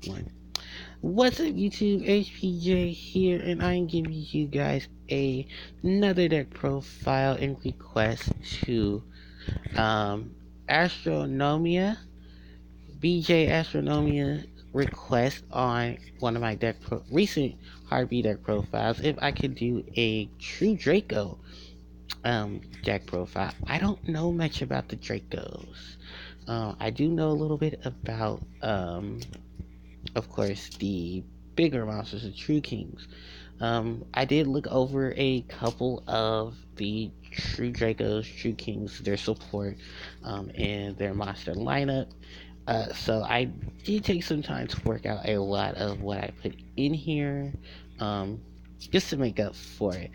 One. What's up, YouTube? HPJ here, and I'm giving you guys another deck profile in request to Astronomia, BJ Astronomia request on one of my recent Harpie deck profiles if I could do a true Draco deck profile. I don't know much about the Dracos. I do know a little bit about of course, the bigger monsters, the True Kings. I did look over a couple of the True Dracos, True Kings, their support, and their monster lineup. So I did take some time to work out a lot of what I put in here, um, just to make up for it.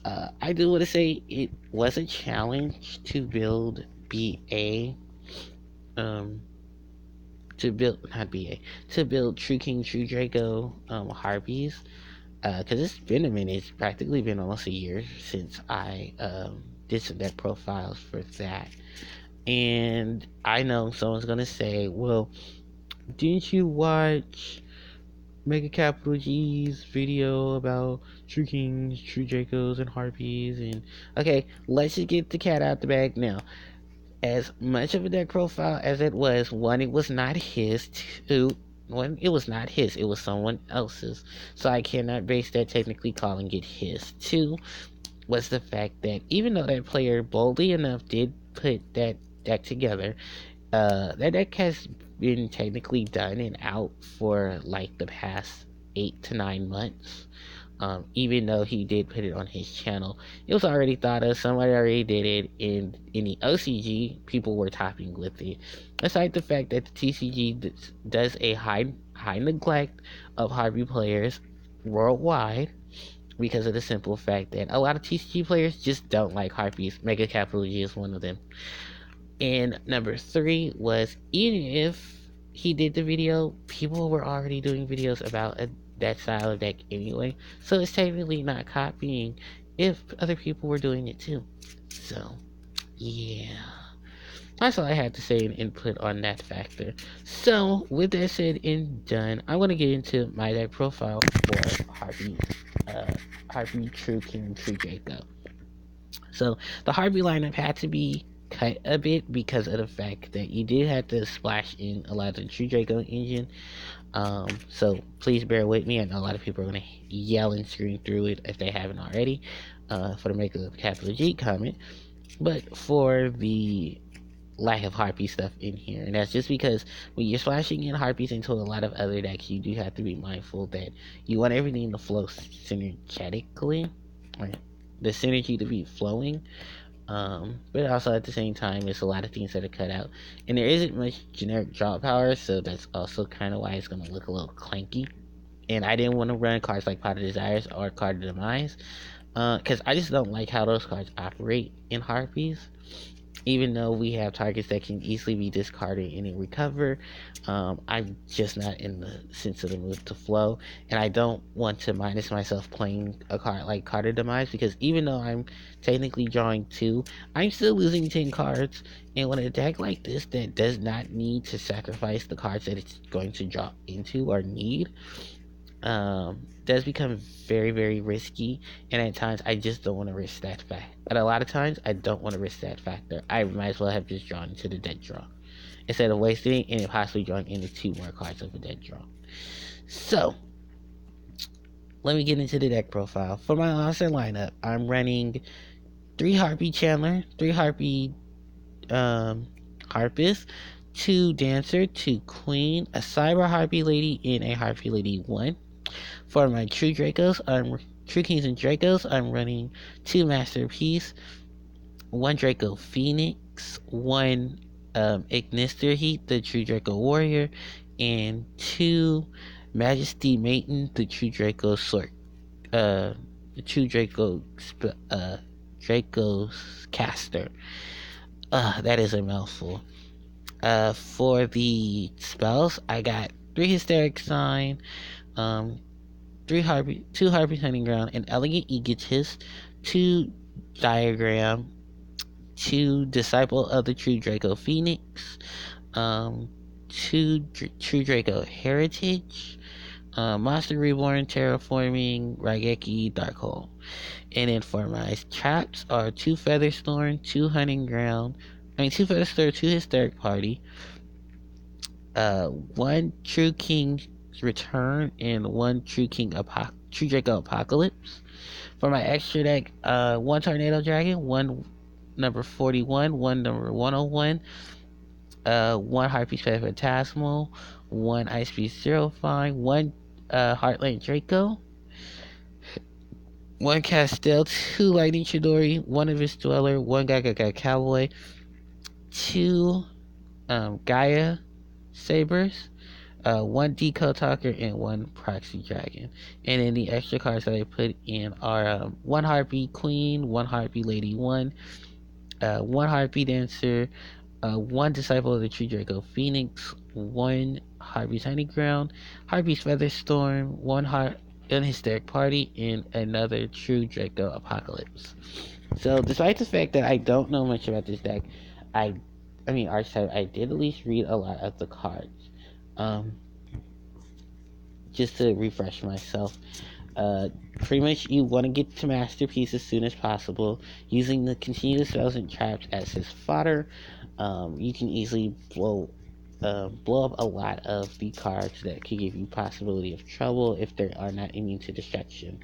I do want to say it was a challenge to build BA. Um, to build not BA to build True King, True Draco, Harpies, because it's been a minute. It's practically been almost a year since I did some deck profiles for that. And I know someone's gonna say, "Well, didn't you watch Mega Capital G's video about True Kings, True Dracos, and Harpies?" And okay, let's just get the cat out the bag now. As much of a deck profile as it was, one, it was not his. Two, one, it was not his, it was someone else's. So I cannot base that technically calling it his. Two was the fact that even though that player boldly enough did put that deck together, that deck has been technically done and out for like the past 8 to 9 months. Even though he did put it on his channel, it was already thought of. Somebody already did it, and in the OCG, people were topping with it. Aside the fact that the TCG does a high neglect of Harpie players worldwide, because of the simple fact that a lot of TCG players just don't like Harpies. Mega Capital G is one of them. And number three was, even if he did the video, people were already doing videos about that style of deck anyway. So it's technically not copying if other people were doing it too. So, yeah. That's all I had to say and input on that factor. So, with that said and done, I want to get into my deck profile for Harpie True King, True Draco. So, the Harpie lineup had to be cut a bit because of the fact that you did have to splash in a lot of the True Draco engine. So please bear with me. I know a lot of people are going to yell and scream through it if they haven't already, for the Mega Capital G comment. But for the lack of Harpie stuff in here, and that's just because when you're splashing in Harpies into a lot of other decks, you do have to be mindful that you want everything to flow synergetically, right? The synergy to be flowing. But also at the same time, there's a lot of things that are cut out, and there isn't much generic draw power, so that's also kind of why it's going to look a little clanky. And I didn't want to run cards like Pot of Desires or Card of Demise, because I just don't like how those cards operate in Harpies. Even though we have targets that can easily be discarded and then recover, I'm just not in the sense of the mood to flow, and I don't want to minus myself playing a card like Card of Demise, because even though I'm technically drawing 2, I'm still losing 10 cards, and when a deck like this that does not need to sacrifice the cards that it's going to drop into or need, does become very, very risky, and at times I just don't want to risk that fact. But a lot of times I don't want to risk that factor. I might as well have just drawn into the dead draw instead of wasting it and then possibly drawing into 2 more cards of a dead draw. So let me get into the deck profile. For my monster lineup, I'm running 3 Harpie Chandler, 3 Harpie Harpist, 2 Dancer, 2 Queen, a Cyber Harpie Lady, and a Harpie Lady 1. For my True Dracos, True Kings and Dracos, I'm running 2 Masterpiece, 1 Draco Phoenix, 1 Ignister Heat, the True Draco Warrior, and 2 Majesty Maiden, the True Draco Sword, the True Draco's Caster. That is a mouthful. For the spells, I got 3 Hysteric Sign, 2 Harpie Hunting Ground, an Elegant Egotist, 2 Diagram, 2 Disciple of the True Draco Phoenix, True Draco Heritage, Monster Reborn, Terraforming, Raigeki, Darkhold. And then for my traps are 2 Featherstorm, 2 Hunting Ground, 2 Featherstorm, 2 Hysteric Party, 1 True King's Return, and 1 True Draco Apocalypse. For my extra deck, 1 Tornado Dragon, 1 number 41, 1 number 101, 1 Harpies Phantasmal, 1 Ice Beast Zero Fine, 1 Heartland Draco, 1 Castell, 2 Lightning Chidori, 1 of his Dweller, 1 Gaga Cowboy, 2 Gaia Sabers, 1 Deco Talker, and 1 Proxy Dragon. And then the extra cards that I put in are 1 Harpie Queen, 1 Harpie Lady 1, 1 Harpie Dancer, 1 Disciple of the True Draco Phoenix, 1 Harpie's Honey Ground, Harpie's Featherstorm, 1 Hysteric Party, and another True Draco Apocalypse. So, despite the fact that I don't know much about this deck, archetype, I did at least read a lot of the cards. Just to refresh myself. Pretty much you want to get to Masterpiece as soon as possible, using the continuous spells and traps as his fodder. You can easily blow up a lot of the cards that could give you possibility of trouble if they are not immune to destruction.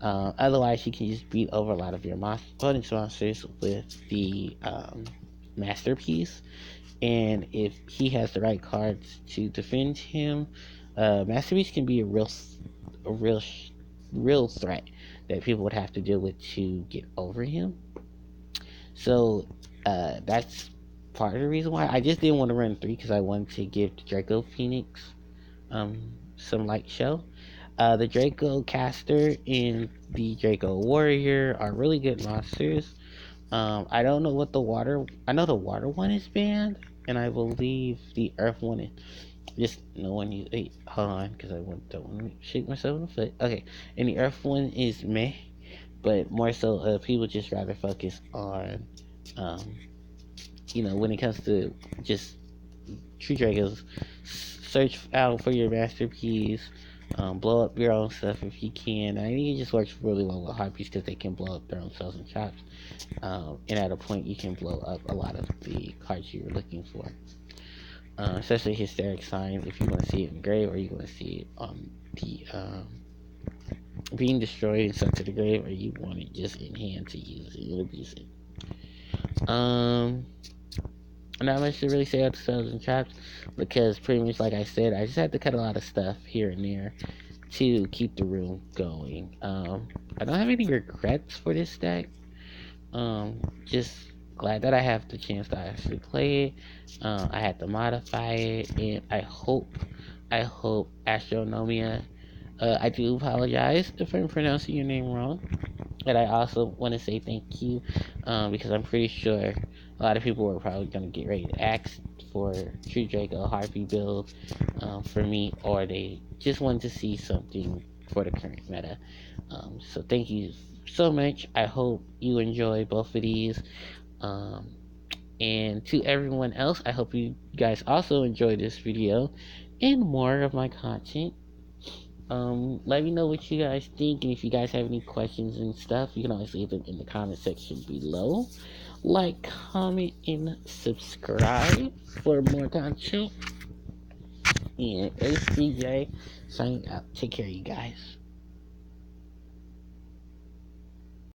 Otherwise, you can just beat over a lot of your opponent's monsters with the Masterpiece. And if he has the right cards to defend him, Masterpiece can be a real threat that people would have to deal with to get over him. So that's part of the reason why I just didn't want to run 3, because I wanted to give the Draco Phoenix some light show. The Draco Caster and the Draco Warrior are really good monsters. I don't know what the water. I know the water one is banned, and I believe the earth one is. Just no one needs. Wait, hold on, because I don't want to shake myself in the foot. Okay, and the earth one is meh, but more so, people just rather focus on, when it comes to just True Dragos, search out for your Masterpiece. Blow up your own stuff if you can. I think it just works really well with Harpies because they can blow up their own cells and traps. And at a point, you can blow up a lot of the cards you're looking for. Especially Hysteric Signs, if you want to see it in grave, or you want to see it on the being destroyed and sent to the grave, or you want it just in hand to use it and abuse it. Not much to really say about the cells and traps, because pretty much like I said, I just had to cut a lot of stuff here and there to keep the room going. I don't have any regrets for this deck. Just glad that I have the chance to actually play it. I had to modify it, and I hope Astronomia. I do apologize if I'm pronouncing your name wrong. And I also want to say thank you, because I'm pretty sure a lot of people were probably going to get ready to ask for True Draco Harpie build for me, or they just wanted to see something for the current meta. So thank you so much. I hope you enjoy both of these. And to everyone else, I hope you guys also enjoy this video and more of my content. Let me know what you guys think, and if you guys have any questions and stuff, you can always leave them in the comment section below. Like, comment, and subscribe for more content. And HCJ signing out. Take care, you guys.